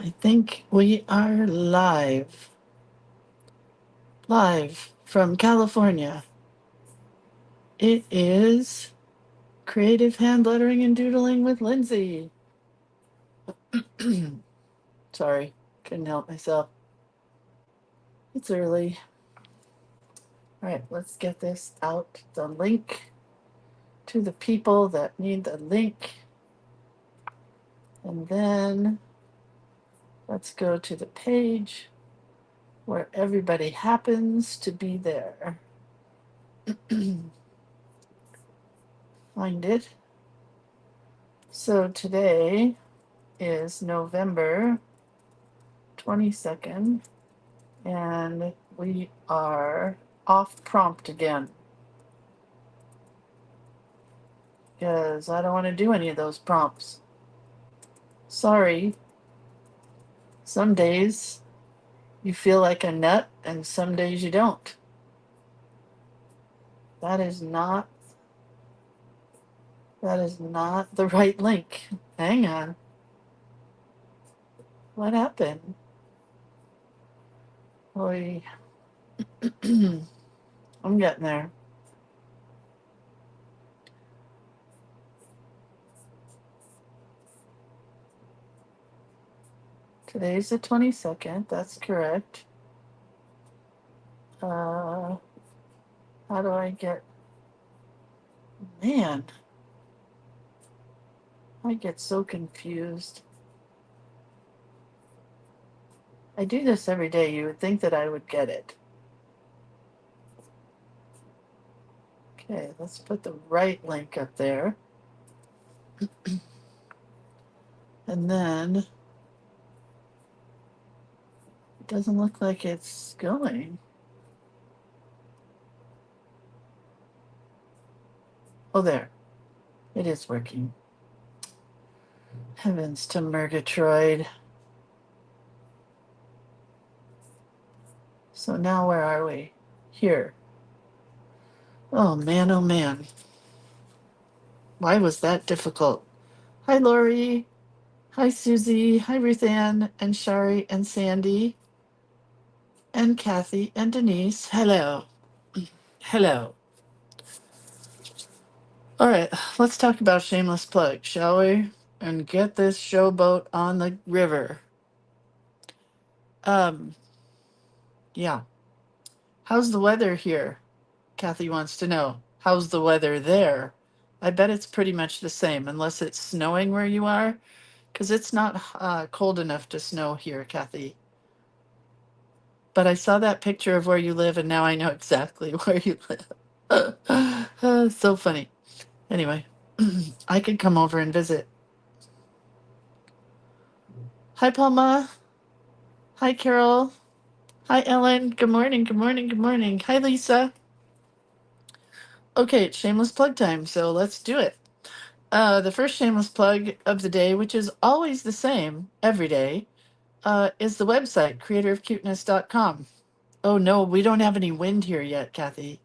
I think we are live from California. It is Creative Hand Lettering and Doodling with Lindsay. Sorry, couldn't help myself. It's early. All right, let's get this out. The link to the people that need the link. And then let's go to the page where everybody happens to be there. Find it. So today is November 22nd, and we are off prompt again because I don't want to do any of those prompts. Sorry. Some days you feel like a nut, and some days you don't. That is not the right link. Hang on. What happened? Boy, I'm getting there. Today's the 22nd. That's correct. How do I get... Man, I get so confused. I do this every day. You would think that I would get it. Okay, let's put the right link up there. And then it doesn't look like it's going. Oh, there. It is working. Heavens to Murgatroyd. So now where are we? Here. Oh man, oh man. Why was that difficult? Hi, Lori. Hi, Susie. Hi, Ruth Ann and Shari and Sandy and Kathy and Denise. Hello. Hello. All right, let's talk about shameless plug, shall we? And get this showboat on the river. Um, yeah. How's the weather here? Kathy wants to know. How's the weather there? I bet it's pretty much the same, unless it's snowing where you are, because it's not cold enough to snow here, Kathy. But I saw that picture of where you live, and now I know exactly where you live. So funny. Anyway, I could come over and visit. Hi, Palma. Hi, Carol. Hi, Ellen. Good morning. Good morning. Good morning. Hi, Lisa. Okay, it's shameless plug time, so let's do it. The first shameless plug of the day, which is always the same every day, is the website, creatorofcuteness.com. Oh no, we don't have any wind here yet, Kathy.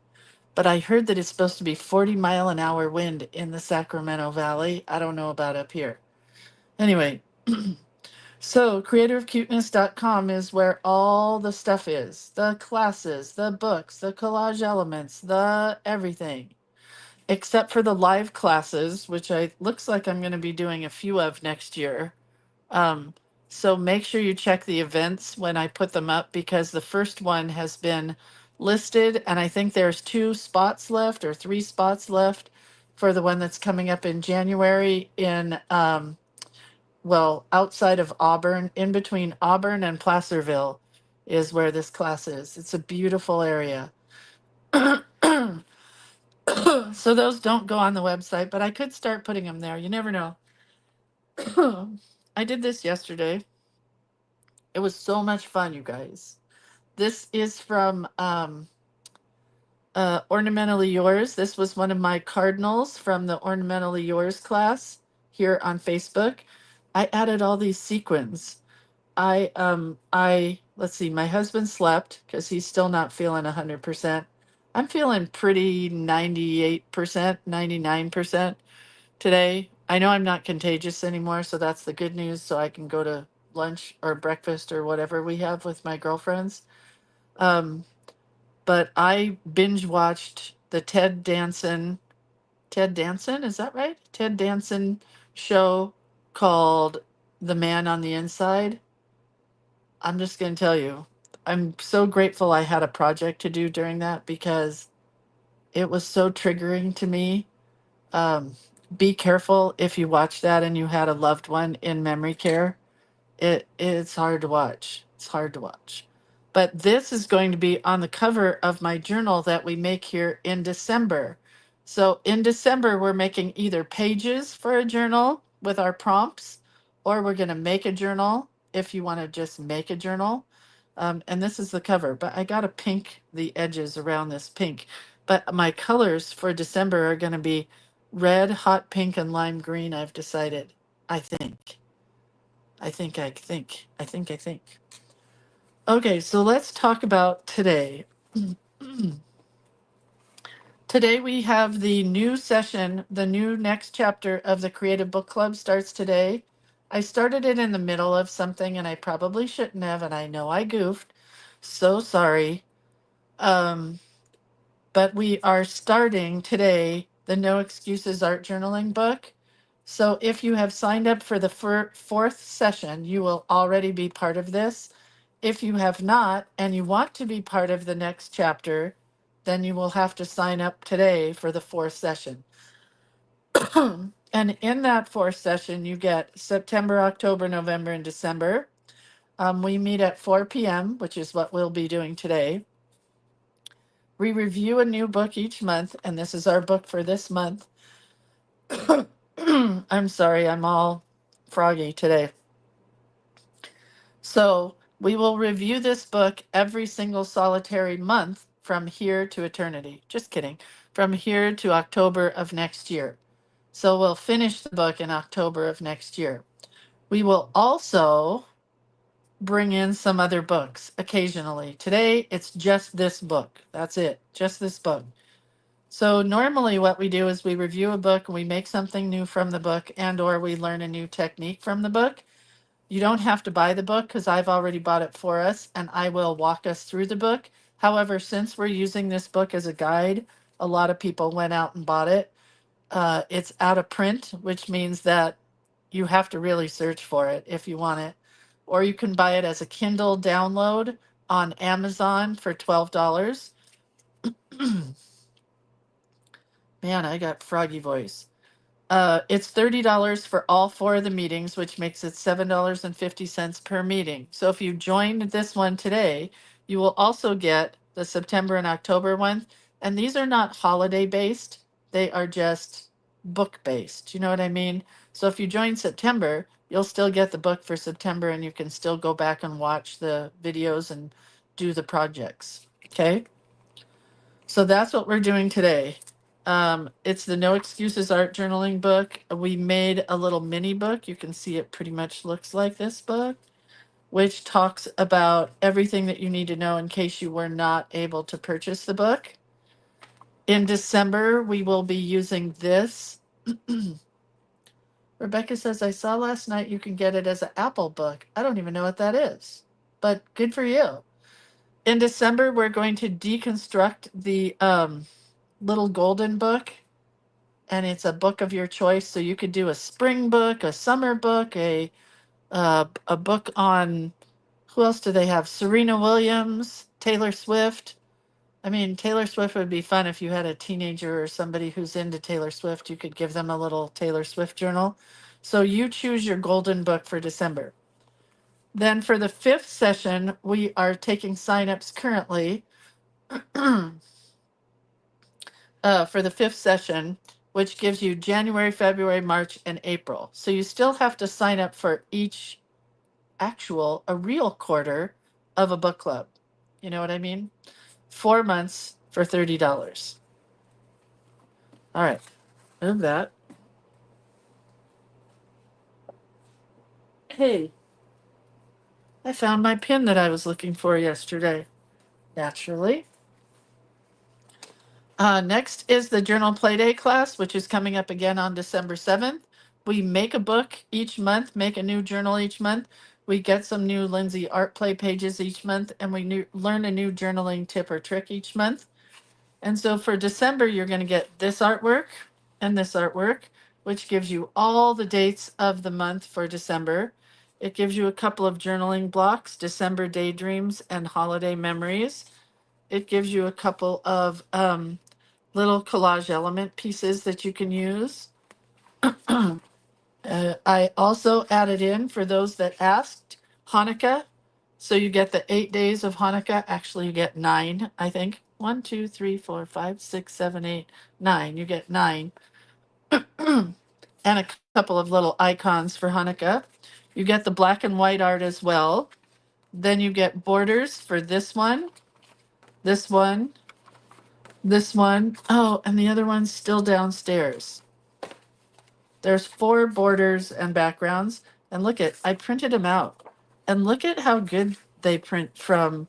But I heard that it's supposed to be 40-mile-an-hour wind in the Sacramento Valley. I don't know about up here. Anyway, so creatorofcuteness.com is where all the stuff is. The classes, the books, the collage elements, the everything. Except for the live classes, which I looks like I'm going to be doing a few of next year. Um, so make sure you check the events when I put them up, because the first one has been listed, and I think there's 2 spots left or 3 spots left for the one that's coming up in January in well, outside of Auburn, in between Auburn and Placerville is where this class is. It's a beautiful area. So those don't go on the website, but I could start putting them there. You never know. I did this yesterday. It was so much fun, you guys. This is from Ornamentally Yours. This was one of my cardinals from the Ornamentally Yours class here on Facebook. I added all these sequins. I let's see, my husband slept because he's still not feeling 100%. I'm feeling pretty 98%, 99% today. I know I'm not contagious anymore, so that's the good news. So I can go to lunch or breakfast or whatever we have with my girlfriends. Um, but I binge watched the Ted Danson, is that right? Ted Danson show called The Man on the Inside. I'm just going to tell you, I'm so grateful I had a project to do during that because it was so triggering to me. Um, be careful if you watch that and you had a loved one in memory care. It's hard to watch. It's hard to watch. But this is going to be on the cover of my journal that we make here in December. So in December, we're making either pages for a journal with our prompts, or we're going to make a journal if you want to just make a journal. And this is the cover, but I got to pink the edges around this pink. But my colors for December are going to be red, hot pink, and lime green, I've decided. I think. I think. Okay, so let's talk about today. Today we have the new session, the new next chapter of the Creative Book Club starts today. I started it in the middle of something and I probably shouldn't have, and I know I goofed. So sorry. Um, but we are starting today the No Excuses Art Journaling book. So if you have signed up for the fourth session, you will already be part of this. If you have not and you want to be part of the next chapter, then you will have to sign up today for the fourth session. And in that fourth session, you get September, October, November, and December. We meet at 4 p.m., which is what we'll be doing today. We review a new book each month, and this is our book for this month. I'm sorry, I'm all froggy today. So we will review this book every single solitary month from here to eternity. Just kidding. From here to October of next year. So we'll finish the book in October of next year. We will also bring in some other books occasionally. Today, it's just this book. That's it. Just this book. So normally what we do is we review a book and we make something new from the book, and or we learn a new technique from the book. You don't have to buy the book because I've already bought it for us and I will walk us through the book. However, since we're using this book as a guide, a lot of people went out and bought it. It's out of print, which means that you have to really search for it if you want it. Or you can buy it as a Kindle download on Amazon for $12. Man, I got froggy voice. It's $30 for all four of the meetings, which makes it $7.50 per meeting. So if you joined this one today, you will also get the September and October one. And these are not holiday based, they are just book based. You know what I mean? So if you join September, you'll still get the book for September and you can still go back and watch the videos and do the projects. Okay? So that's what we're doing today. It's the No Excuses Art Journaling book. We made a little mini book. You can see it pretty much looks like this book, which talks about everything that you need to know in case you were not able to purchase the book. In December, we will be using this. Rebecca says, I saw last night you can get it as an Apple book. I don't even know what that is, but good for you. In December, we're going to deconstruct the little golden book, and it's a book of your choice. So you could do a spring book, a summer book, a book on, who else do they have? Serena Williams, Taylor Swift. I mean, Taylor Swift would be fun if you had a teenager or somebody who's into Taylor Swift. You could give them a little Taylor Swift journal. So you choose your golden book for December. Then for the fifth session, we are taking signups currently. For the fifth session, which gives you January, February, March, and April. So you still have to sign up for each a real quarter of a book club. You know what I mean? 4 months for $30. All right, move that. Hey, I found my pin that I was looking for yesterday. Naturally. Next is the Journal Playday class, which is coming up again on December 7th. We make a book each month, make a new journal each month. We get some new Lindsay art play pages each month, and we learn a new journaling tip or trick each month. And so for December, you're going to get this artwork and this artwork, which gives you all the dates of the month for December. It gives you a couple of journaling blocks, December daydreams and holiday memories. It gives you a couple of little collage element pieces that you can use. I also added in, for those that asked, Hanukkah. So you get the 8 days of Hanukkah. Actually, you get 9, I think. 1, 2, 3, 4, 5, 6, 7, 8, 9. You get 9. And a couple of little icons for Hanukkah. You get the black and white art as well. Then you get borders for this one, this one, this one. Oh, and the other one's still downstairs. There's 4 borders and backgrounds. And look at, I printed them out. And look at how good they print from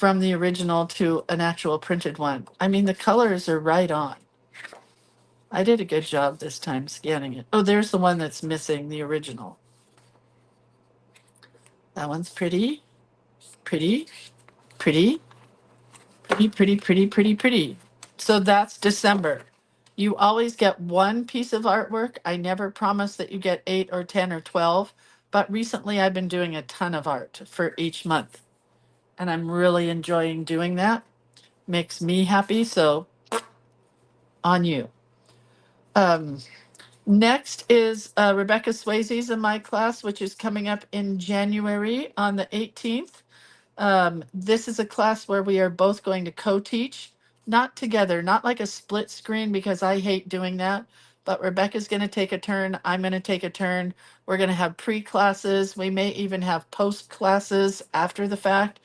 the original to an actual printed one. I mean, the colors are right on. I did a good job this time scanning it. Oh, there's the one that's missing, the original. That one's pretty, pretty, pretty, pretty, pretty, pretty, pretty, pretty. So that's December. You always get one piece of artwork. I never promise that you get 8 or 10 or 12, but recently I've been doing a ton of art for each month. And I'm really enjoying doing that. Makes me happy, so on you. Next is Rebecca Swayze's in my class, which is coming up in January on the 18th. This is a class where we are both going to co-teach, not together, not like a split screen, because I hate doing that. But Rebecca's going to take a turn. I'm going to take a turn. We're going to have pre-classes. We may even have post-classes after the fact.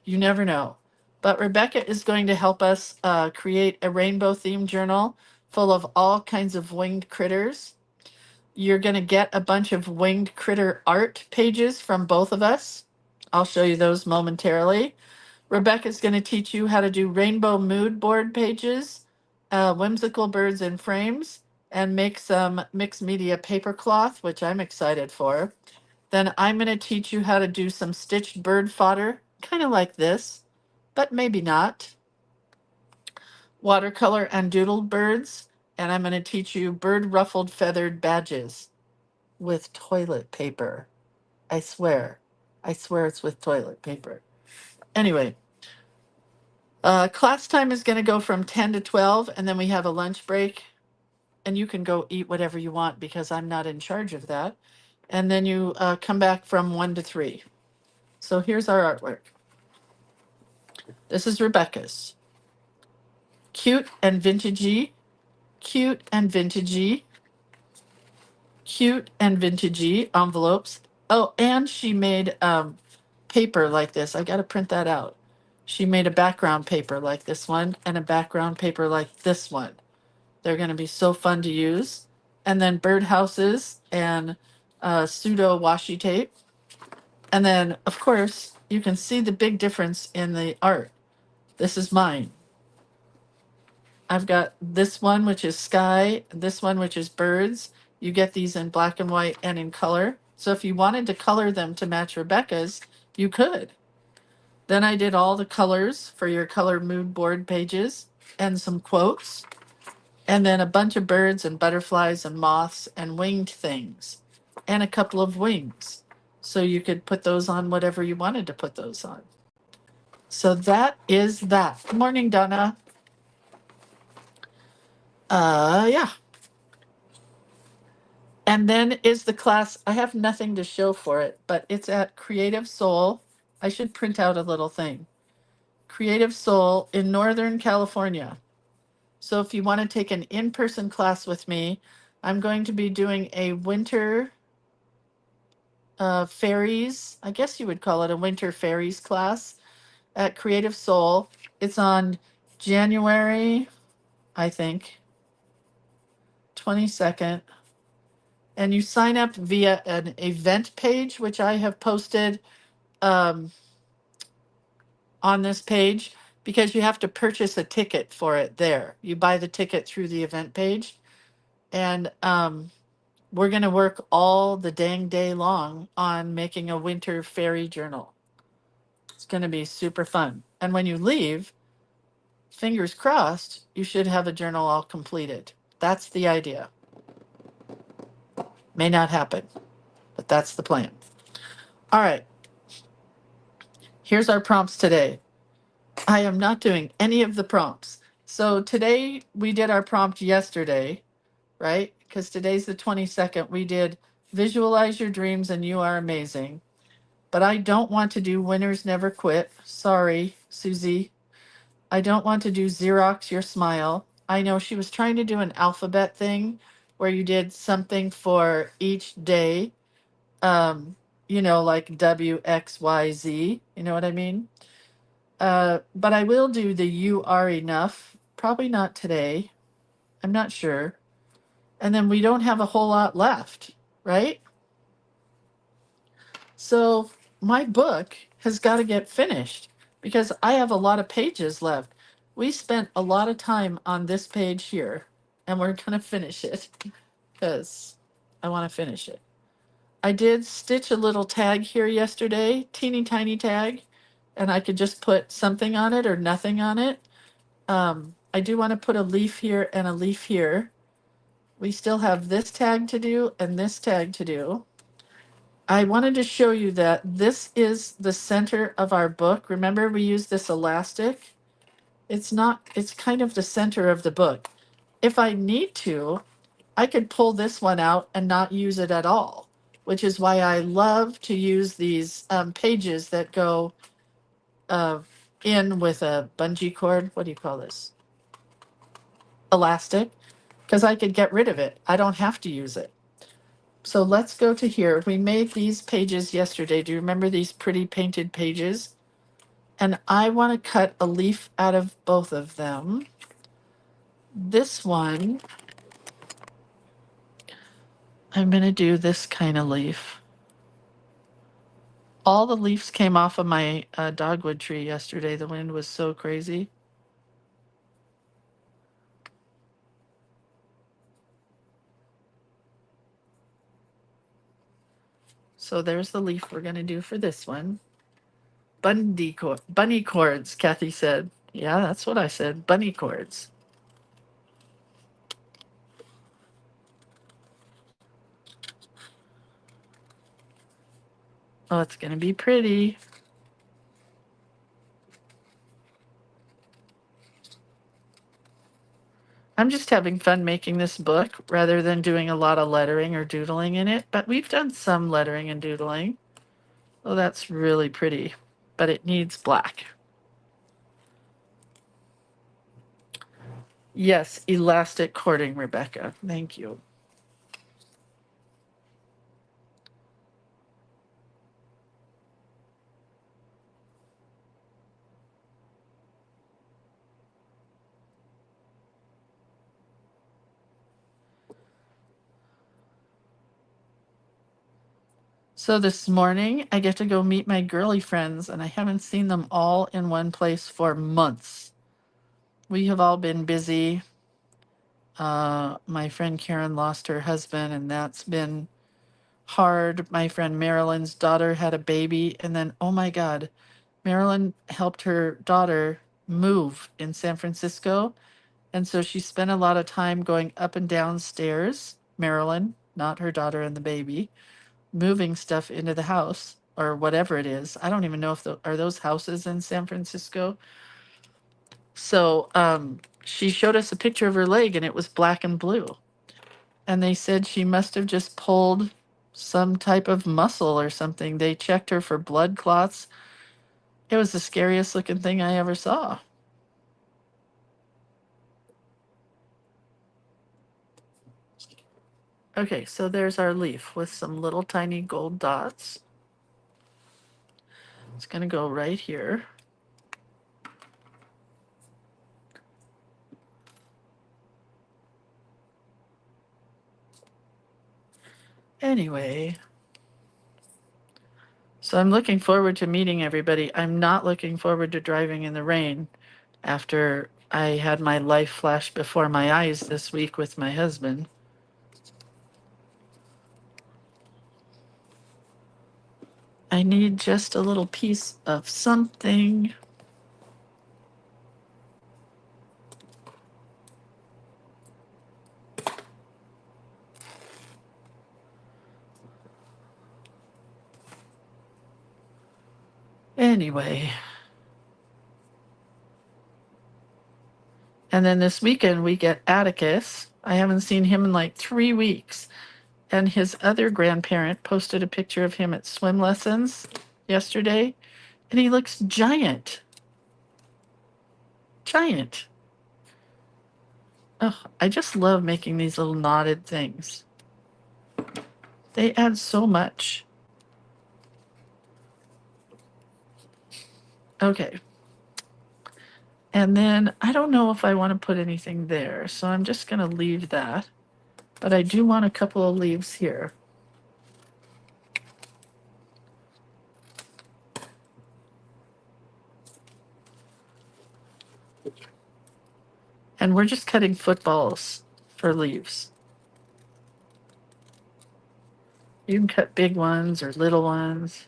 You never know. But Rebecca is going to help us create a rainbow themed journal full of all kinds of winged critters. You're going to get a bunch of winged critter art pages from both of us. I'll show you those momentarily. Rebecca's going to teach you how to do rainbow mood board pages, whimsical birds in frames, and make some mixed media paper cloth, which I'm excited for. Then I'm going to teach you how to do some stitched bird fodder, kind of like this, but maybe not. Watercolor and doodle birds, and I'm going to teach you bird ruffled feathered badges with toilet paper. I swear it's with toilet paper. Anyway, class time is going to go from 10 to 12, and then we have a lunch break, and you can go eat whatever you want because I'm not in charge of that. And then you come back from 1 to 3. So here's our artwork. This is Rebecca's. Cute and vintagey, cute and vintagey, cute and vintagey envelopes. Oh, and she made paper like this. I got to print that out. She made a background paper like this one and a background paper like this one. They're going to be so fun to use. And then birdhouses and pseudo washi tape. And then, of course, you can see the big difference in the art. This is mine. I've got this one, which is sky, this one, which is birds. You get these in black and white and in color. So if you wanted to color them to match Rebecca's, you could. Then I did all the colors for your color mood board pages and some quotes. And then a bunch of birds and butterflies and moths and winged things and a couple of wings. So you could put those on whatever you wanted to put those on. So that is that. Good morning, Donna. Yeah. And then is the class, I have nothing to show for it, but it's at Creative Soul. I should print out a little thing. Creative Soul in Northern California. So if you want to take an in-person class with me, I'm going to be doing a winter fairies, I guess you would call it a winter fairies class at Creative Soul. It's on January, I think, 22nd. And you sign up via an event page, which I have posted on this page, because you have to purchase a ticket for it there. You buy the ticket through the event page. And We're going to work all the dang day long on making a winter fairy journal. It's going to be super fun. And when you leave, fingers crossed, you should have a journal all completed. That's the idea. May not happen, but that's the plan. All right. Here's our prompts today. I am not doing any of the prompts. So today we did our prompt yesterday, right? Because today's the 22nd. We did visualize your dreams and you are amazing. But I don't want to do winners never quit. Sorry, Susie. I don't want to do Xerox your smile. I know she was trying to do an alphabet thing where you did something for each day. Like W, X, Y, Z. You know what I mean? But I will do the you are enough. Probably not today. I'm not sure. And then we don't have a whole lot left, right? So my book has got to get finished because I have a lot of pages left. We spent a lot of time on this page here, and we're going to finish it because I want to finish it. I did stitch a little tag here yesterday, teeny tiny tag, and I could just put something on it or nothing on it. I do want to put a leaf here and a leaf here. We still have this tag to do and this tag to do. I wanted to show you that this is the center of our book. Remember, we used this elastic. It's not, it's kind of the center of the book. If I need to, I could pull this one out and not use it at all, which is why I love to use these pages that go in with a bungee cord. What do you call this? Elastic, because I could get rid of it. I don't have to use it. So let's go to here. We made these pages yesterday. Do you remember these pretty painted pages? And I want to cut a leaf out of both of them. This one, I'm going to do this kind of leaf. All the leaves came off of my dogwood tree yesterday. The wind was so crazy. So there's the leaf we're going to do for this one. Bunny cords, Kathy said. Yeah, that's what I said. Bunny cords. Oh, it's going to be pretty. I'm just having fun making this book rather than doing a lot of lettering or doodling in it, but we've done some lettering and doodling. Oh, that's really pretty, but it needs black. Yes, elastic cording, Rebecca. Thank you. So this morning, I get to go meet my girly friends, and I haven't seen them all in one place for months. We have all been busy. My friend Karen lost her husband, and that's been hard. My friend Marilyn's daughter had a baby, and then, oh my God, Marilyn helped her daughter move in San Francisco. And so she spent a lot of time going up and down stairs, Marilyn, not her daughter and the baby, moving stuff into the house or whatever it is. I don't even know if are those houses in San Francisco. So she showed us a picture of her leg and it was black and blue. And they said she must have just pulled some type of muscle or something. They checked her for blood clots. It was the scariest looking thing I ever saw. Okay, so there's our leaf with some little tiny gold dots. It's going to go right here. Anyway, so I'm looking forward to meeting everybody. I'm not looking forward to driving in the rain after I had my life flash before my eyes this week with my husband. I need just a little piece of something. Anyway. And then this weekend we get Atticus. I haven't seen him in like 3 weeks. And his other grandparent posted a picture of him at swim lessons yesterday. And he looks giant. Giant. Oh, I just love making these little knotted things. They add so much. Okay. And then I don't know if I want to put anything there, so I'm just going to leave that. But I do want a couple of leaves here. And we're just cutting footballs for leaves. You can cut big ones or little ones,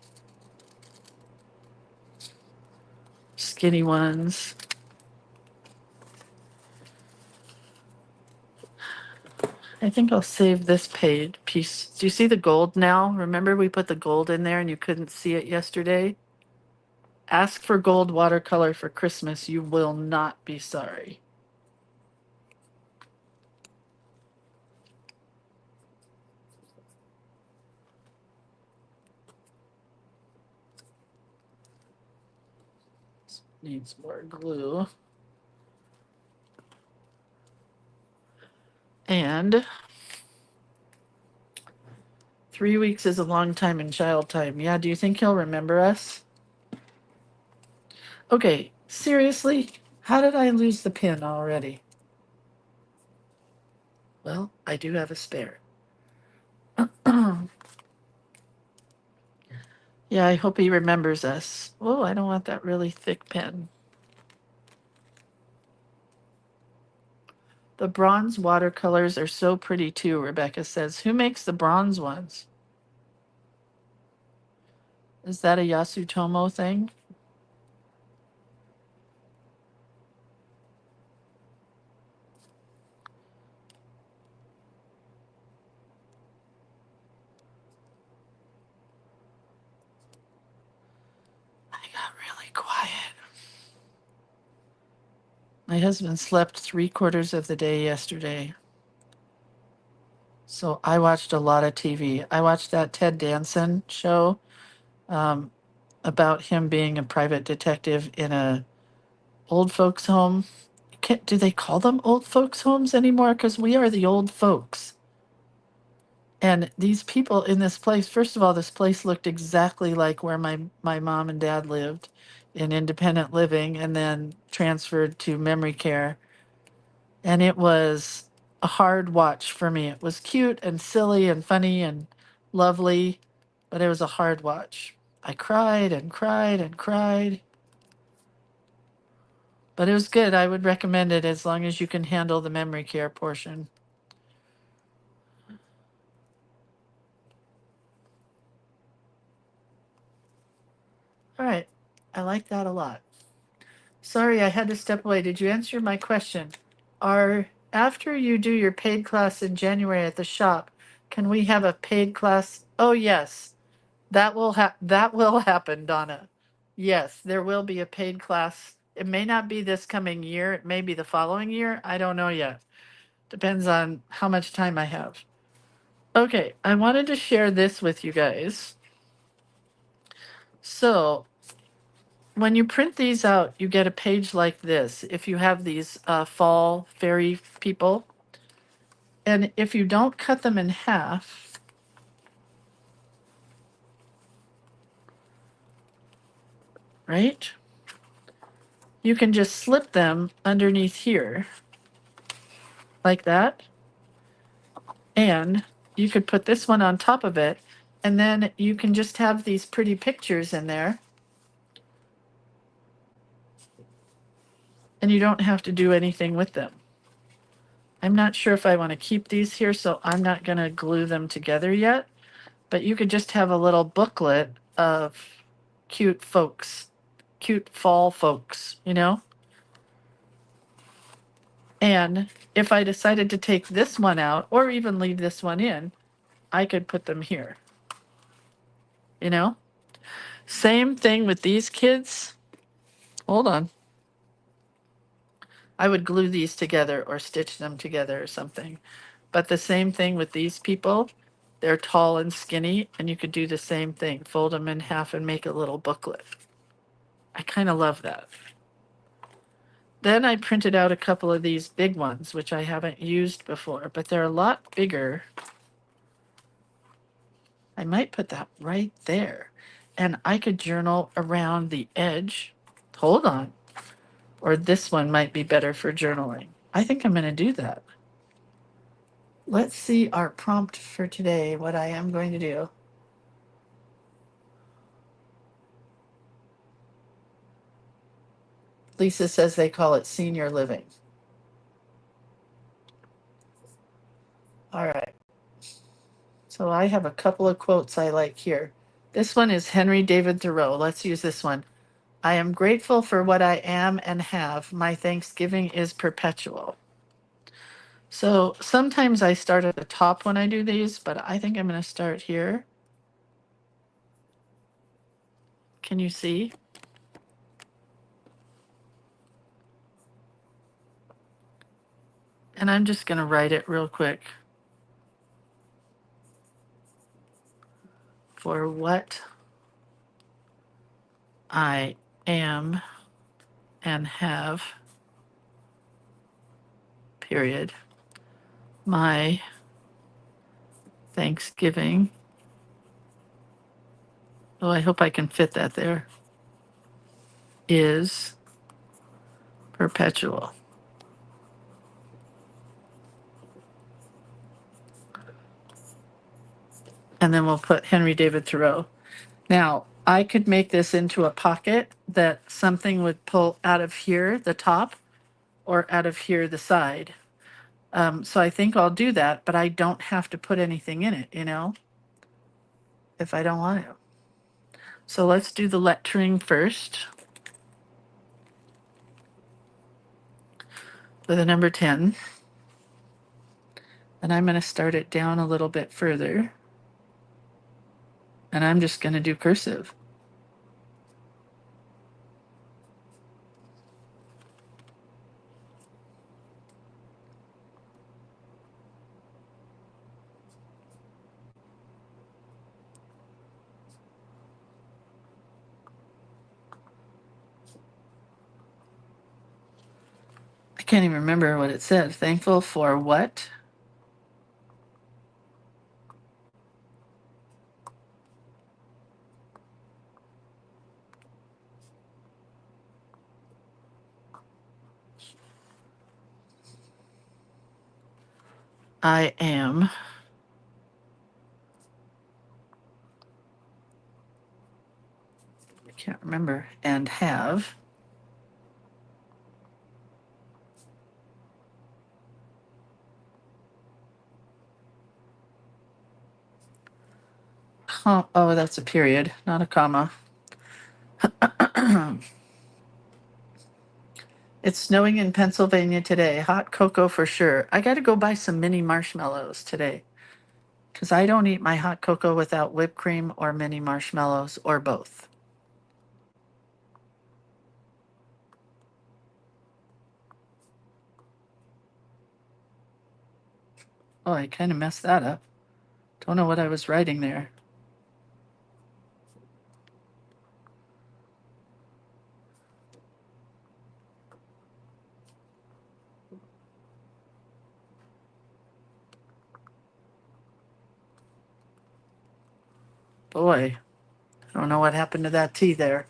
skinny ones. I think I'll save this page piece. Do you see the gold now? Remember we put the gold in there and you couldn't see it yesterday? Ask for gold watercolor for Christmas. You will not be sorry. Needs more glue. And 3 weeks is a long time in child time. Yeah, do you think he'll remember us? Okay, seriously, how did I lose the pin already? Well, I do have a spare. Yeah, I hope he remembers us. Oh, I don't want that really thick pen. The bronze watercolors are so pretty too, Rebecca says. Who makes the bronze ones? Is that a Yasutomo thing? I got really quiet. My husband slept 3/4 of the day yesterday. So I watched a lot of TV. I watched that Ted Danson show um, about him being a private detective in a old folks home. Do they call them old folks homes anymore? Because we are the old folks. And these people in this place, first of all, this place looked exactly like where my mom and dad lived in independent living and then transferred to memory care. And it was a hard watch for me. It was cute and silly and funny and lovely, but it was a hard watch. I cried and cried and cried. But it was good. I would recommend it as long as you can handle the memory care portion. All right. I like that a lot. Sorry, I had to step away. Did you answer my question? After you do your paid class in January at the shop, can we have a paid class? Oh, yes. That will happen, Donna. Yes, there will be a paid class. It may not be this coming year. It may be the following year. I don't know yet. Depends on how much time I have. Okay, I wanted to share this with you guys. So, when you print these out, you get a page like this. If you have these fall fairy people, and if you don't cut them in half, right? You can just slip them underneath here like that. And you could put this one on top of it, and then you can just have these pretty pictures in there. And you don't have to do anything with them. I'm not sure if I want to keep these here, so I'm not going to glue them together yet. But you could just have a little booklet of cute folks, cute fall folks, you know? And if I decided to take this one out or even leave this one in, I could put them here, you know? Same thing with these kids. Hold on. I would glue these together or stitch them together or something. But the same thing with these people. They're tall and skinny, and you could do the same thing. Fold them in half and make a little booklet. I kind of love that. Then I printed out a couple of these big ones, which I haven't used before, but they're a lot bigger. I might put that right there. And I could journal around the edge. Hold on. Or this one might be better for journaling. I think I'm going to do that. Let's see our prompt for today, what I am going to do. Lisa says they call it senior living. All right. So I have a couple of quotes I like here. This one is Henry David Thoreau. Let's use this one. I am grateful for what I am and have. My thanksgiving is perpetual. So sometimes I start at the top when I do these, but I think I'm going to start here. Can you see? And I'm just going to write it real quick. For what I am and have, period. My Thanksgiving. Oh, I hope I can fit that there. Is perpetual. And then we'll put Henry David Thoreau. Now, I could make this into a pocket that something would pull out of here, the top, or out of here, the side. So I think I'll do that, but I don't have to put anything in it, you know, if I don't want to. So let's do the lettering first with a number 10. And I'm going to start it down a little bit further. And I'm just going to do cursive. I can't even remember what it said. Thankful for what? I am. I can't remember. And have. Oh, that's a period, not a comma. It's snowing in Pennsylvania today. Hot cocoa for sure. I got to go buy some mini marshmallows today because I don't eat my hot cocoa without whipped cream or mini marshmallows or both. Oh, I kind of messed that up. Don't know what I was writing there. Boy, I don't know what happened to that T there.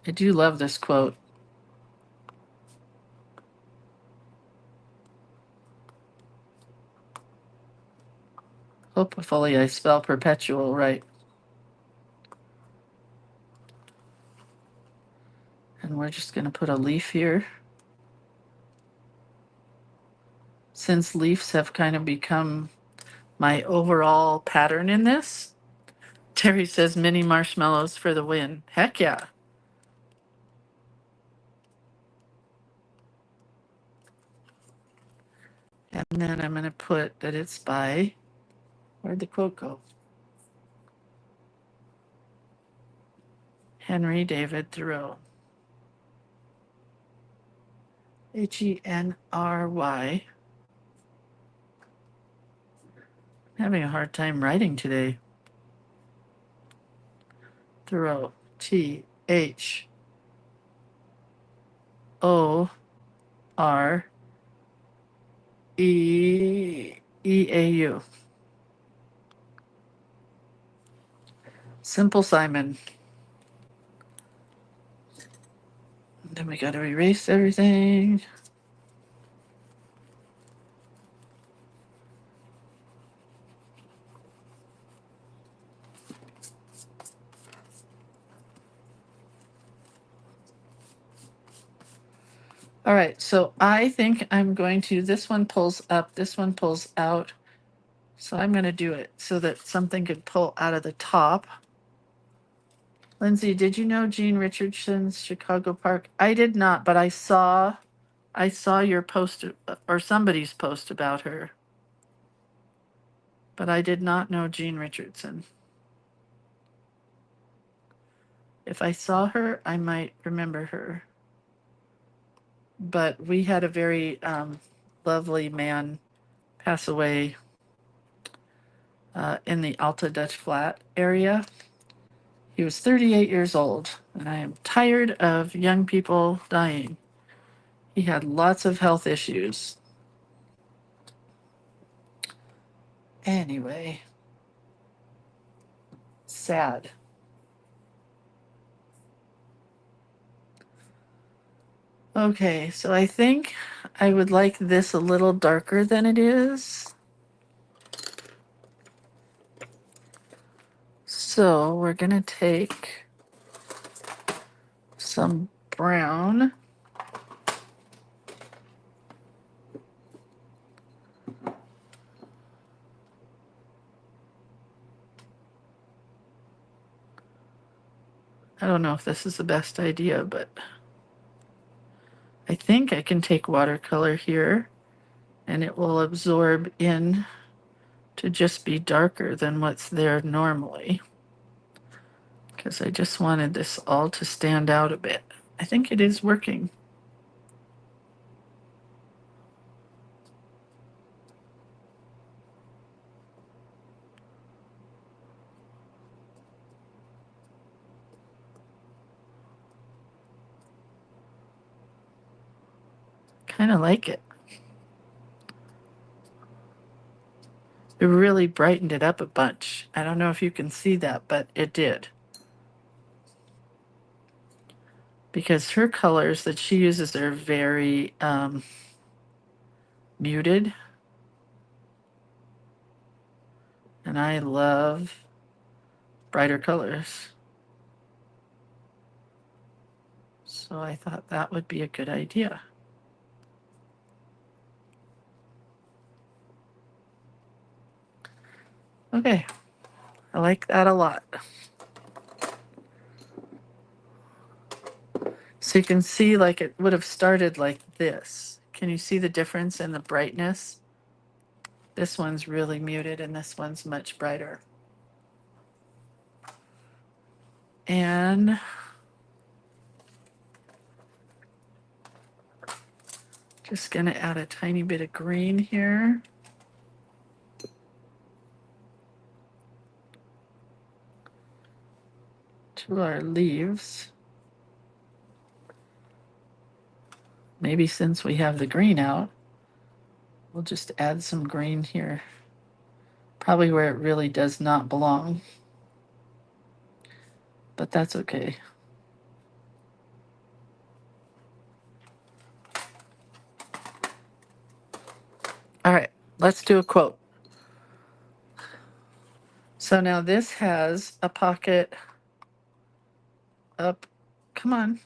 I do love this quote. Hopefully I spell perpetual right. And we're just going to put a leaf here. Since leaves have kind of become my overall pattern in this. Terry says mini marshmallows for the win. Heck yeah. And then I'm going to put that it's by, where'd the quote go? Henry David Thoreau. Henry. I'm having a hard time writing today. Thoreau. Thoreau. Simple Simon. Then we got to erase everything. All right, so I think I'm going to, this one pulls up, this one pulls out. So I'm going to do it so that something could pull out of the top. Lindsay, did you know Jean Richardson's Chicago Park? I did not, but I saw your post or somebody's post about her. But I did not know Jean Richardson. If I saw her, I might remember her. But we had a very lovely man pass away in the Alta Dutch Flat area. He was 38 years old, and I am tired of young people dying. He had lots of health issues. Anyway, sad. Okay, so I think I would like this a little darker than it is. So we're going to take some brown. I don't know if this is the best idea, but I think I can take watercolor here and it will absorb in to just be darker than what's there normally. Because I just wanted this all to stand out a bit. I think it is working. Kind of like it. It really brightened it up a bunch. I don't know if you can see that, but it did. Because her colors that she uses are very muted. And I love brighter colors. So I thought that would be a good idea. Okay, I like that a lot. So you can see like it would have started like this. Can you see the difference in the brightness? This one's really muted and this one's much brighter. And just gonna add a tiny bit of green here. To our leaves. Maybe since we have the green out, we'll just add some green here. Probably where it really does not belong. But that's okay. All right, let's do a quote. So now this has a pocket up, come on,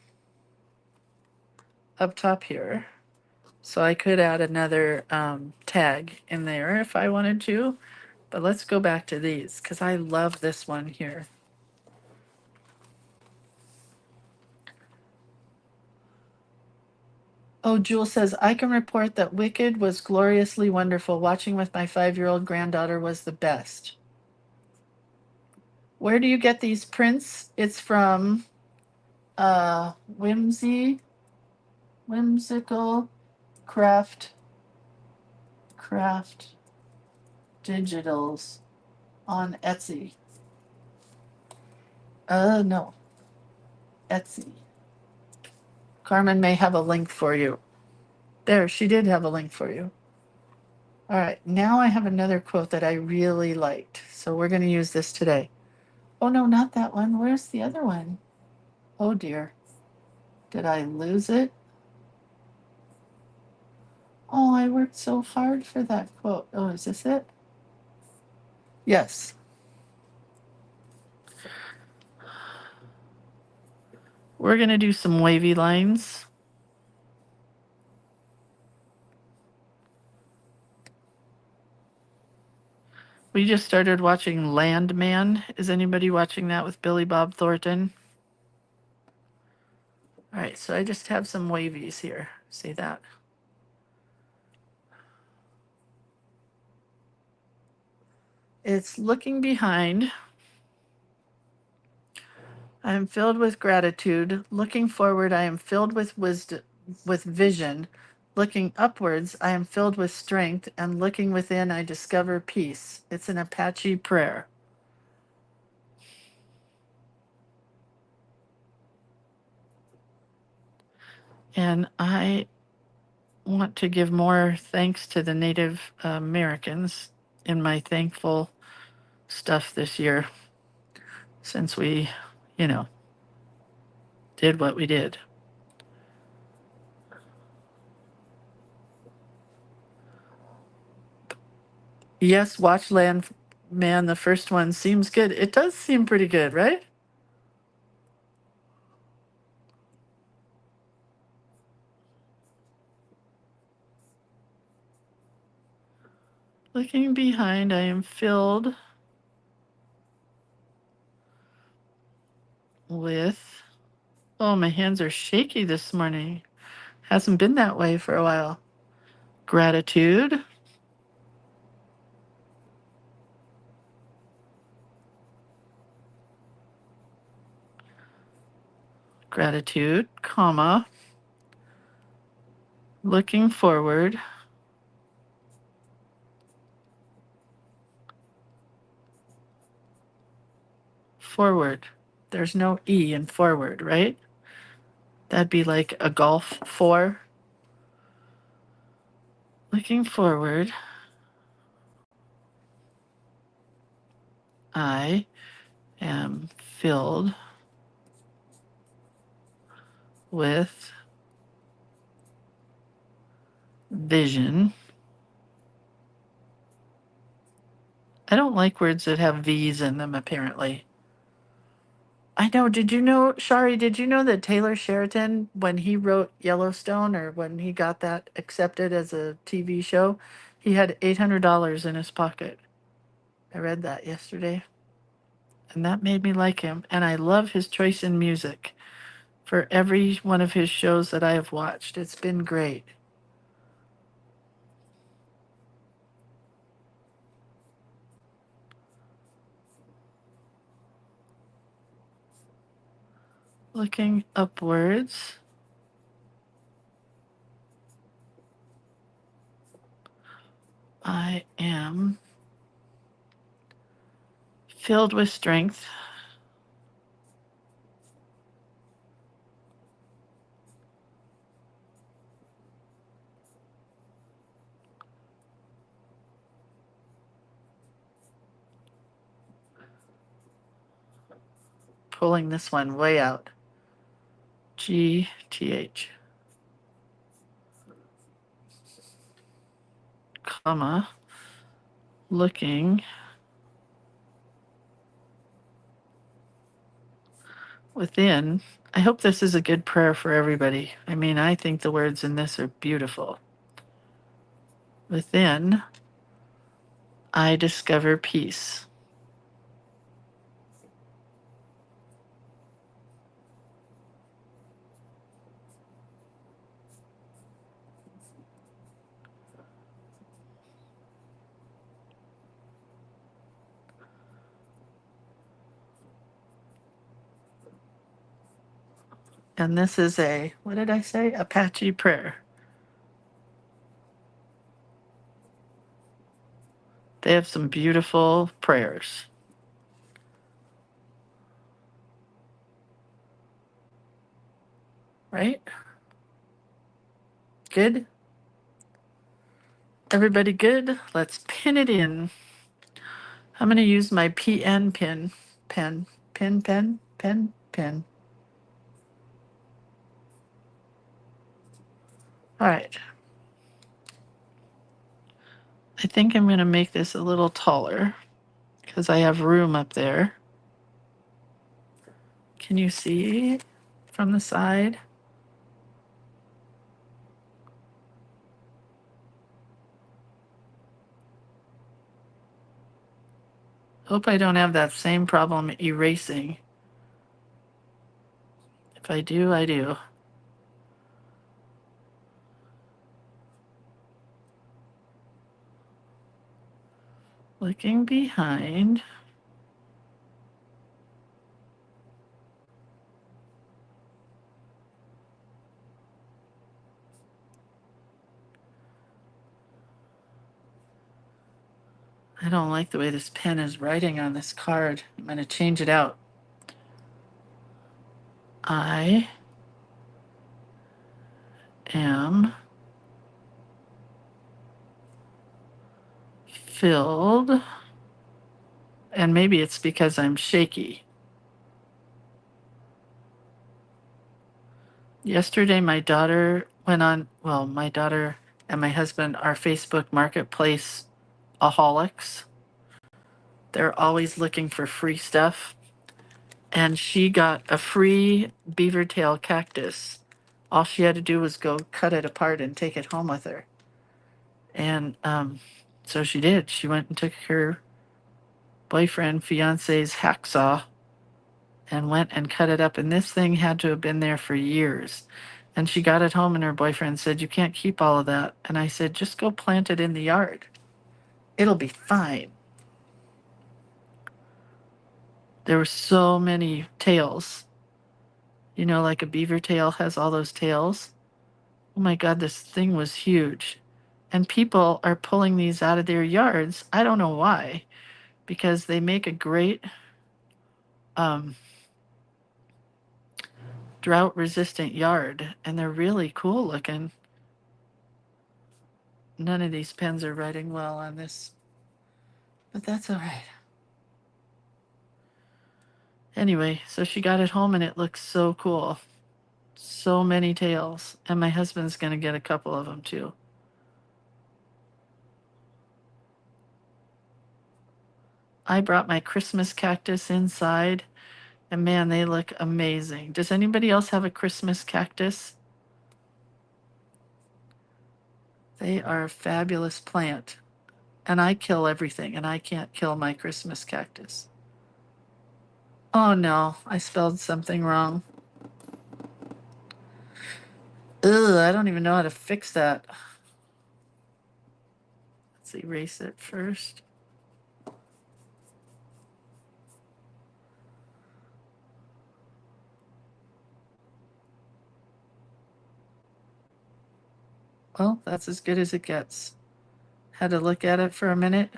up top here. So I could add another tag in there if I wanted to, But let's go back to these because I love this one here. Oh, Jewel says, I can report that Wicked was gloriously wonderful. Watching with my 5-year-old granddaughter was the best. Where do you get these prints? It's from Whimsical Craft Digitals on Etsy. No, Etsy. Carmen may have a link for you. There, she did have a link for you. All right, now I have another quote that I really liked. So we're going to use this today. Oh, no, not that one. Where's the other one? Oh, dear. Did I lose it? Oh, I worked so hard for that quote. Oh, is this it? Yes. We're going to do some wavy lines. We just started watching Landman. Is anybody watching that with Billy Bob Thornton? All right, so I just have some wavies here. See that? It's looking behind. I am filled with gratitude. Looking forward, I am filled with wisdom, with vision. Looking upwards, I am filled with strength. And looking within, I discover peace. It's an Apache prayer. And I want to give more thanks to the Native Americans in my thankful stuff this year, since we, did what we did. Yes, watch Land Man, the first one seems good. It does seem pretty good, right? Looking behind, I am filled with, oh, my hands are shaky this morning. Hasn't been that way for a while. Gratitude. Gratitude, comma. Looking forward. Forward. There's no E in forward, right? That'd be like a golf 4. Looking forward, I am filled with vision. I don't like words that have V's in them, apparently. I know. Did you know, Shari, did you know that Taylor Sheraton, when he wrote Yellowstone or when he got that accepted as a TV show, he had $800 in his pocket? I read that yesterday. And that made me like him. And I love his choice in music for every one of his shows that I have watched. It's been great. Looking upwards, I am filled with strength. Pulling this one way out. GTH, comma, looking within. I hope this is a good prayer for everybody. I mean, I think the words in this are beautiful. Within, I discover peace. And this is a, what did I say? Apache prayer. They have some beautiful prayers. Right? Good? Everybody good? Let's pin it in. I'm going to use my PN pin. Pen. Pin, pen, pen, pin. All right. I think I'm going to make this a little taller because I have room up there. Can you see from the side? Hope I don't have that same problem erasing. If I do, I do. Looking behind. I don't like the way this pen is writing on this card. I'm going to change it out. I am filled, and maybe it's because I'm shaky. Yesterday, my daughter went on, well, my daughter and my husband are Facebook Marketplace aholics. They're always looking for free stuff. And she got a free beaver tail cactus. All she had to do was go cut it apart and take it home with her. And so she did. She went and took her boyfriend, fiance's hacksaw and went and cut it up. And this thing had to have been there for years. And she got it home, and her boyfriend said, "You can't keep all of that." And I said, "Just go plant it in the yard. It'll be fine." There were so many tails. You know, like a beaver tail has all those tails. Oh my God, this thing was huge. And people are pulling these out of their yards. I don't know why, because they make a great drought resistant yard, and they're really cool looking. None of these pens are writing well on this, but that's all right. Anyway, so she got it home and it looks so cool. So many tails. And my husband's going to get a couple of them too. I brought my Christmas cactus inside, and man, they look amazing. Does anybody else have a Christmas cactus? They are a fabulous plant. And I kill everything, and I can't kill my Christmas cactus. Oh no, I spelled something wrong. Ugh, I don't even know how to fix that. Let's erase it first. Well, that's as good as it gets. Had to look at it for a minute.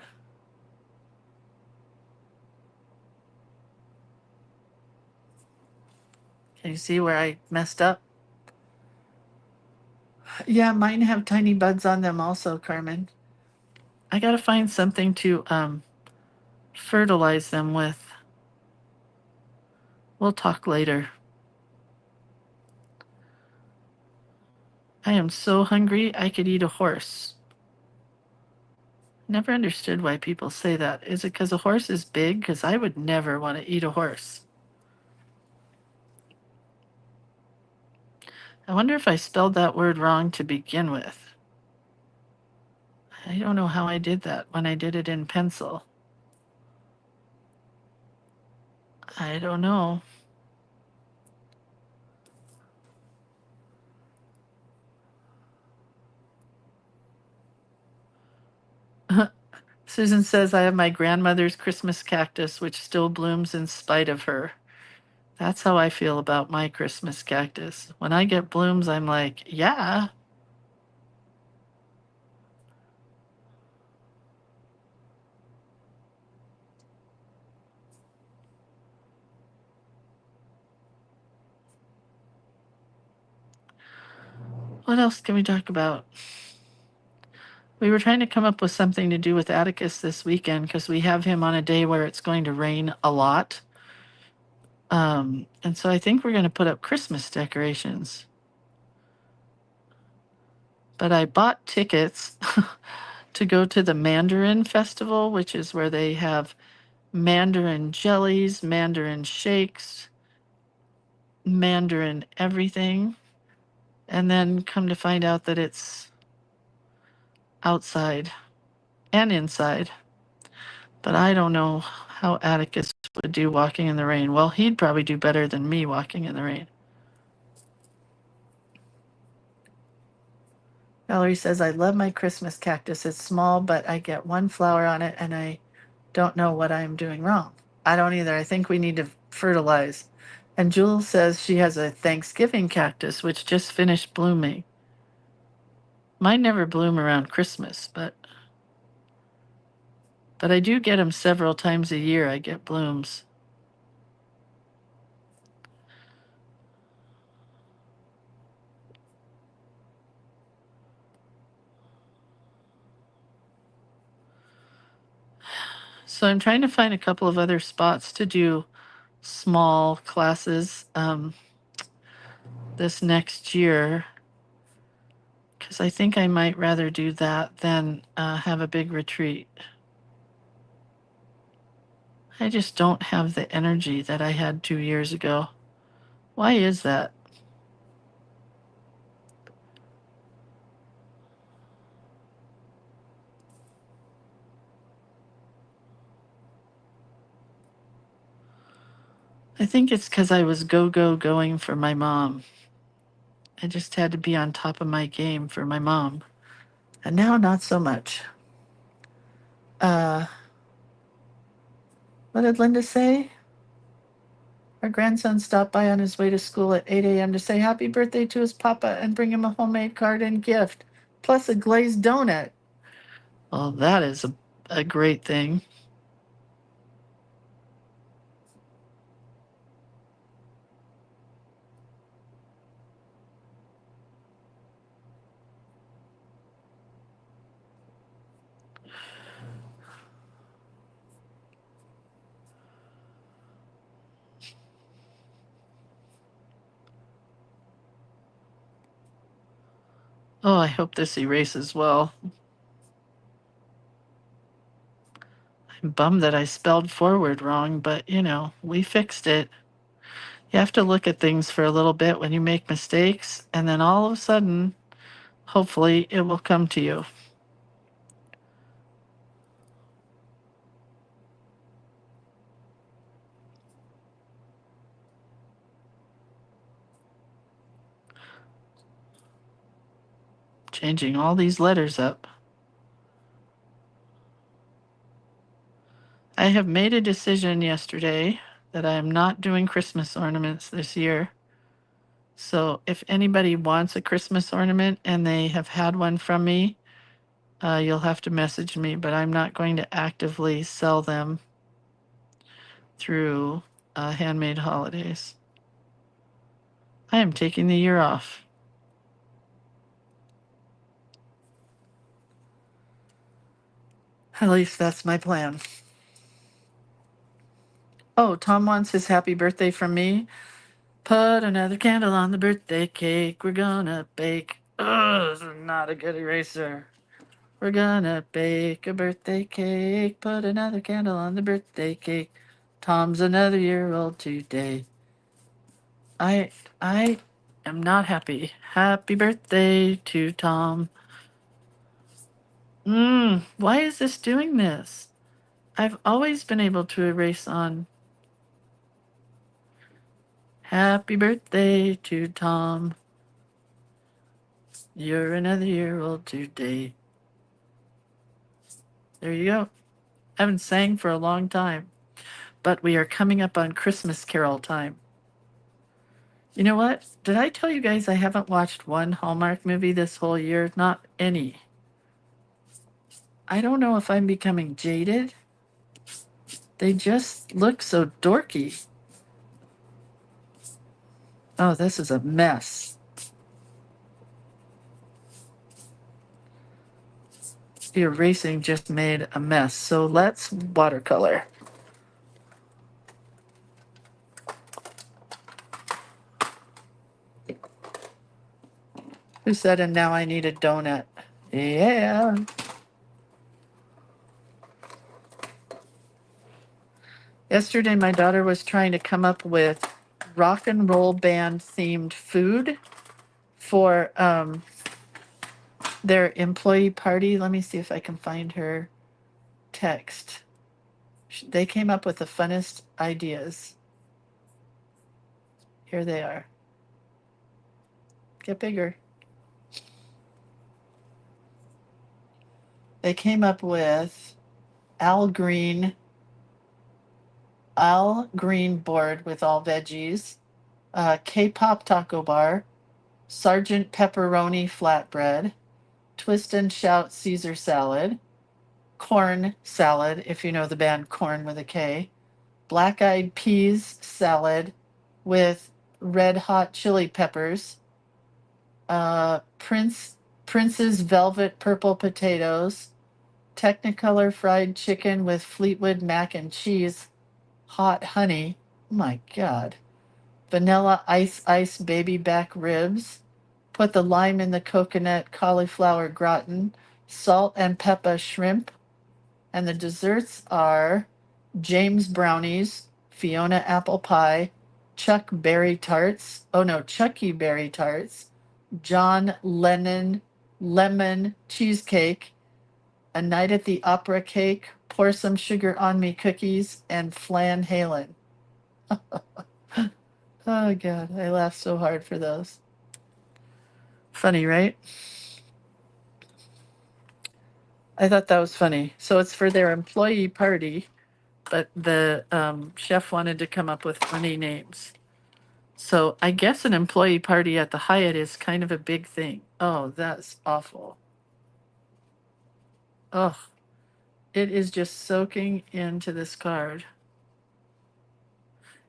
Can you see where I messed up? Yeah, mine have tiny buds on them also, Carmen. I gotta find something to fertilize them with. We'll talk later. I am so hungry I could eat a horse. Never understood why people say that. Is it because a horse is big? Because I would never want to eat a horse. I wonder if I spelled that word wrong to begin with. I don't know how I did that when I did it in pencil. I don't know. Susan says, I have my grandmother's Christmas cactus, which still blooms in spite of her. That's how I feel about my Christmas cactus. When I get blooms, I'm like, yeah. What else can we talk about? We were trying to come up with something to do with Atticus this weekend because we have him on a day where it's going to rain a lot. And so I think we're going to put up Christmas decorations. But I bought tickets to go to the Mandarin Festival, which is where they have Mandarin jellies, Mandarin shakes, Mandarin everything. And then come to find out that it's outside and inside. But I don't know how Atticus would do walking in the rain. Well, he'd probably do better than me walking in the rain. Valerie says, I love my Christmas cactus. It's small, but I get one flower on it and I don't know what I'm doing wrong. I don't either. I think we need to fertilize. And Jules says she has a Thanksgiving cactus, which just finished blooming. Mine never bloom around Christmas, but I do get them several times a year. I get blooms. So I'm trying to find a couple of other spots to do small classes this next year, because I think I might rather do that than have a big retreat. I just don't have the energy that I had 2 years ago. Why is that? I think it's because I was going for my mom. I just had to be on top of my game for my mom. And now, not so much. Uh, what did Linda say? Our grandson stopped by on his way to school at 8 a.m. to say happy birthday to his papa and bring him a homemade card and gift, plus a glazed donut. Well, that is a great thing. Oh, I hope this erases well. I'm bummed that I spelled forward wrong, but we fixed it. You have to look at things for a little bit when you make mistakes, and then all of a sudden, hopefully, it will come to you. Changing all these letters up. I have made a decision yesterday that I am not doing Christmas ornaments this year. So if anybody wants a Christmas ornament and they have had one from me, you'll have to message me, but I'm not going to actively sell them through Handmade Holidays. I am taking the year off. At least that's my plan. Oh, Tom wants his happy birthday from me. Put another candle on the birthday cake. We're gonna bake. Oh, this is not a good eraser. We're gonna bake a birthday cake. Put another candle on the birthday cake. Tom's another year old today. I am not happy. Happy birthday to Tom. Why is this doing this? I've always been able to erase on happy birthday to Tom. You're another year old today. There you go. I haven't sang for a long time, but we are coming up on Christmas Carol time. You know what? Did I tell you guys I haven't watched one Hallmark movie this whole year? Not any. I don't know if I'm becoming jaded. They just look so dorky. Oh, this is a mess. The erasing just made a mess. So let's watercolor. Who said, and now I need a donut? Yeah. Yesterday, my daughter was trying to come up with rock and roll band themed food for their employee party. Let me see if I can find her text. They came up with the funnest ideas. Here they are. Get bigger. They came up with Al Green board with all veggies, K-pop taco bar, Sergeant Pepperoni flatbread, Twist and Shout Caesar salad, corn salad, if you know the band Corn with a K, black eyed peas salad with red hot chili peppers, Prince's velvet purple potatoes, Technicolor fried chicken with Fleetwood mac and cheese, hot honey. Oh my God. Vanilla ice baby back ribs. Put the lime in the coconut cauliflower gratin, salt and pepper shrimp. And the desserts are James brownies, Fiona apple pie, Chuck berry tarts. Oh no, Chucky berry tarts, John Lennon lemon cheesecake, a night at the opera cake, pour some sugar on me cookies, and flan Halen. Oh God, I laughed so hard for those. Funny, right? I thought that was funny. So it's for their employee party, but the chef wanted to come up with funny names. So I guess an employee party at the Hyatt is kind of a big thing. Oh, that's awful. Oh, it is just soaking into this card.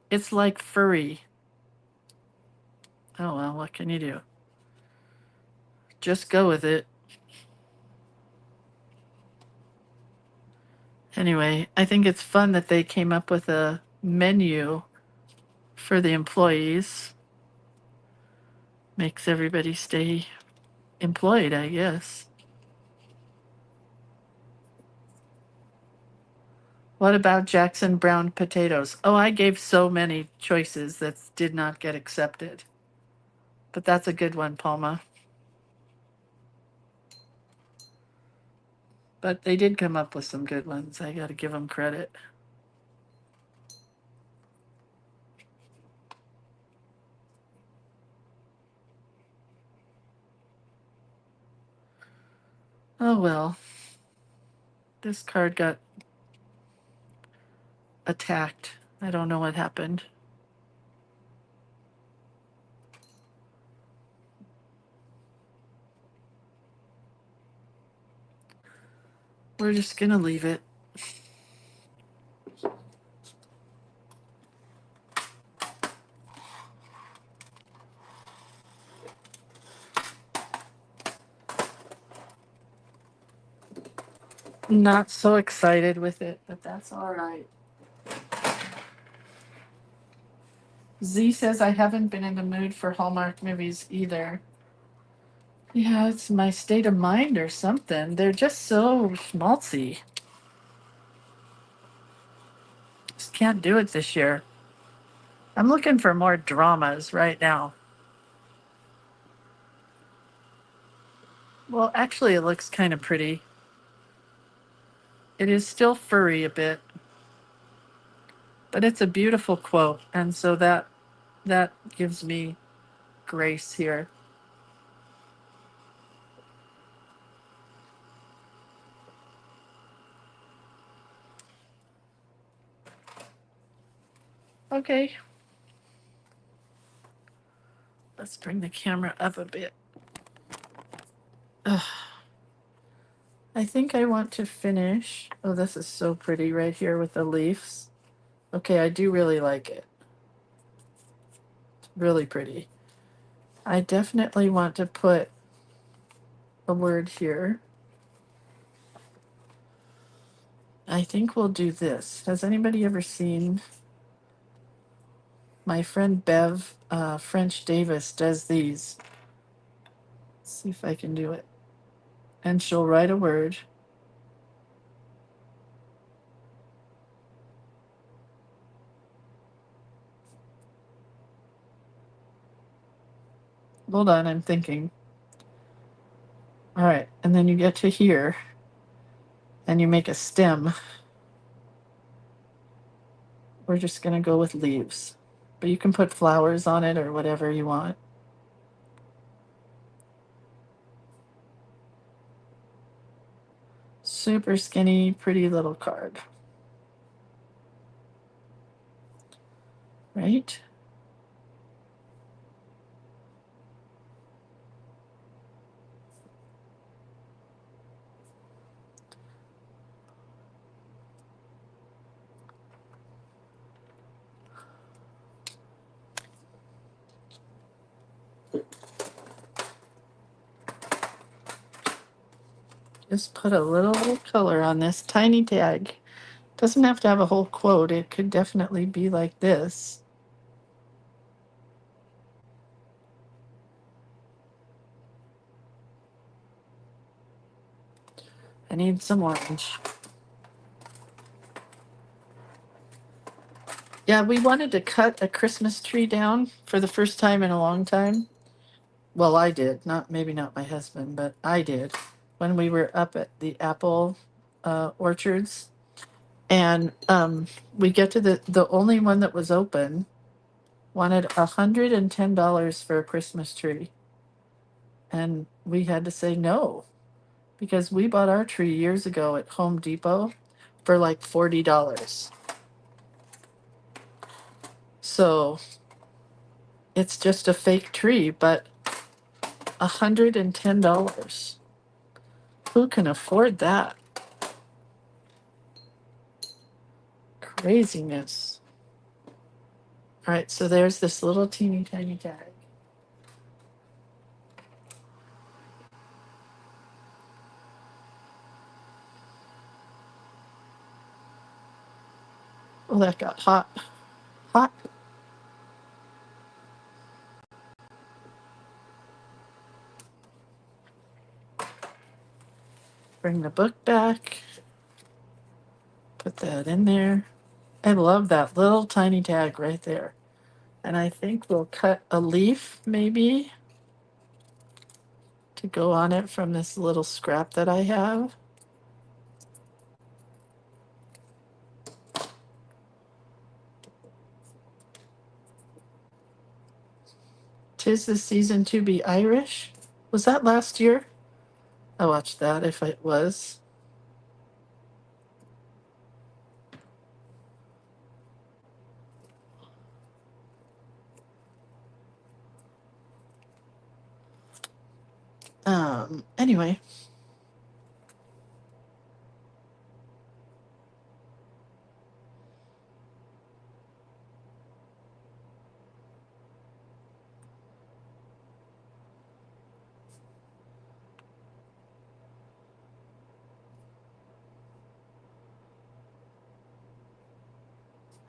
It's like furry. Oh, well, what can you do? Just go with it. Anyway, I think it's fun that they came up with a menu for the employees. Makes everybody stay employed, I guess. What about Jackson Brown potatoes? Oh, I gave so many choices that did not get accepted. But that's a good one, Palma. But they did come up with some good ones. I got to give them credit. Oh well. This card got attacked. I don't know what happened. We're just going to leave it. Not so excited with it, but that's all right. Z says I haven't been in the mood for Hallmark movies either. Yeah, it's my state of mind or something. They're just so schmaltzy. Just can't do it this year. I'm looking for more dramas right now. Well, actually, it looks kind of pretty. It is still furry a bit, but it's a beautiful quote, and so that gives me grace here. Okay. Let's bring the camera up a bit. Ugh. I think I want to finish. Oh, this is so pretty right here with the leaves. Okay, I do really like it. It's really pretty. I definitely want to put a word here. I think we'll do this. Has anybody ever seen my friend Bev French Davis does these? Let's see if I can do it. And she'll write a word. Hold on, I'm thinking. All right, and then you get to here, and you make a stem. We're just going to go with leaves. But you can put flowers on it or whatever you want. Super skinny, pretty little card. Right? Just put a little color on this tiny tag. Doesn't have to have a whole quote. It could definitely be like this. I need some orange. Yeah, we wanted to cut a Christmas tree down for the first time in a long time. Well, I did. Maybe not my husband, but I did when we were up at the apple orchards. And we get to the only one that was open wanted $110 for a Christmas tree. And we had to say no because we bought our tree years ago at Home Depot for like $40. So it's just a fake tree, but $110. Who can afford that? Craziness. All right, so there's this little teeny tiny tag. Oh, that got hot. Hot. Bring the book back. Put that in there. I love that little tiny tag right there. And I think we'll cut a leaf maybe to go on it from this little scrap that I have. "'Tis the season to be Irish." Was that last year? I watched that if it was. Anyway.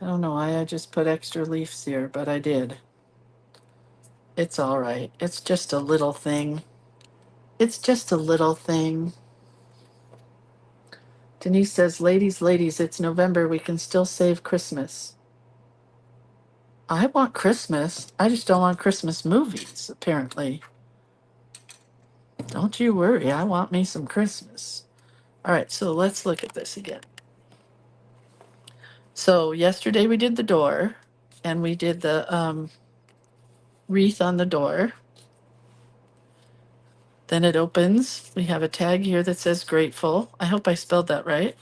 I don't know why I just put extra leaves here, but I did. It's all right. It's just a little thing. It's just a little thing. Denise says, ladies, ladies, it's November. We can still save Christmas. I want Christmas. I just don't want Christmas movies, apparently. Don't you worry. I want me some Christmas. All right, so let's look at this again. So yesterday we did the door, and we did the wreath on the door. Then it opens. We have a tag here that says grateful. I hope I spelled that right.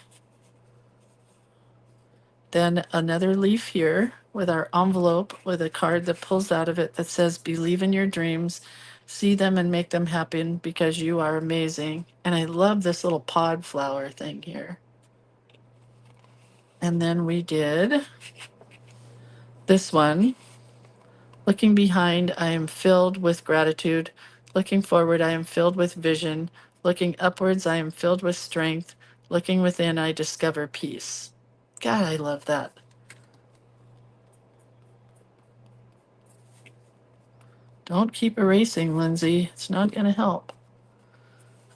Then another leaf here with our envelope with a card that pulls out of it that says believe in your dreams, see them and make them happen because you are amazing. And I love this little pod flower thing here. And then we did this one. Looking behind, I am filled with gratitude. Looking forward, I am filled with vision. Looking upwards, I am filled with strength. Looking within, I discover peace. God, I love that. Don't keep erasing, Lindsay. It's not going to help.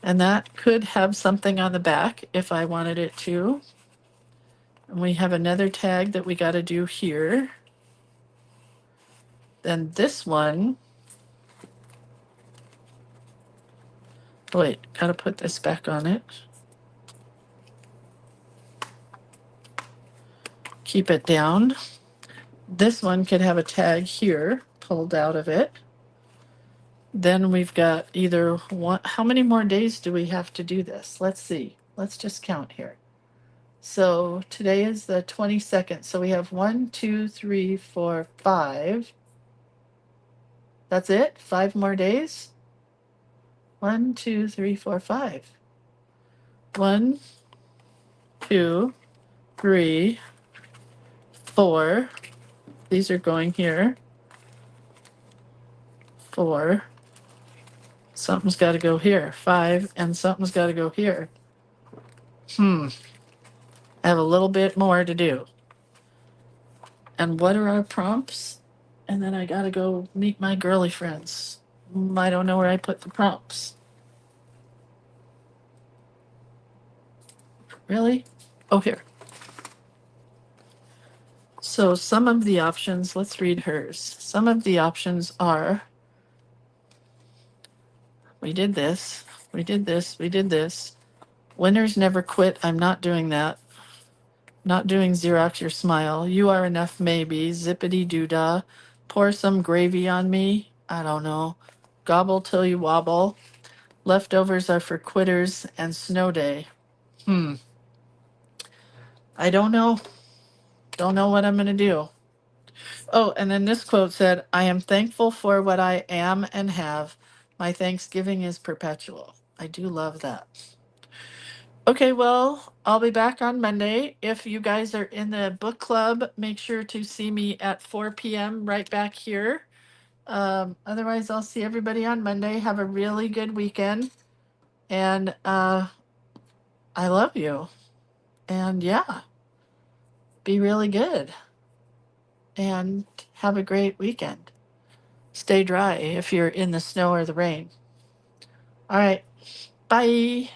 And that could have something on the back if I wanted it to. And we have another tag that we got to do here. Then this one. Wait, got to put this back on it. Keep it down. This one could have a tag here pulled out of it. Then we've got either one. How many more days do we have to do this? Let's see. Let's just count here. So today is the 22nd. So we have 1, 2, 3, 4, 5. That's it? 5 more days? 1, 2, 3, 4, 5. 1, 2, 3, 4. These are going here. 4. Something's got to go here. 5, and something's got to go here. I have a little bit more to do. And what are our prompts? And then I got to go meet my girly friends. I don't know where I put the prompts. Really? Oh, here. So some of the options, let's read hers. Some of the options are, we did this, we did this, we did this. Winners never quit. I'm not doing that. Not doing Xerox your smile. You are enough, maybe. Zippity doo dah. Pour some gravy on me. I don't know. Gobble till you wobble. Leftovers are for quitters and snow day. I don't know. Don't know what I'm going to do. Oh, and then this quote said, I am thankful for what I am and have. My thanksgiving is perpetual. I do love that. Okay, well, I'll be back on Monday. If you guys are in the book club, make sure to see me at 4 p.m. right back here. Otherwise, I'll see everybody on Monday. Have a really good weekend. And I love you. And yeah, be really good. And have a great weekend. Stay dry if you're in the snow or the rain. All right. Bye.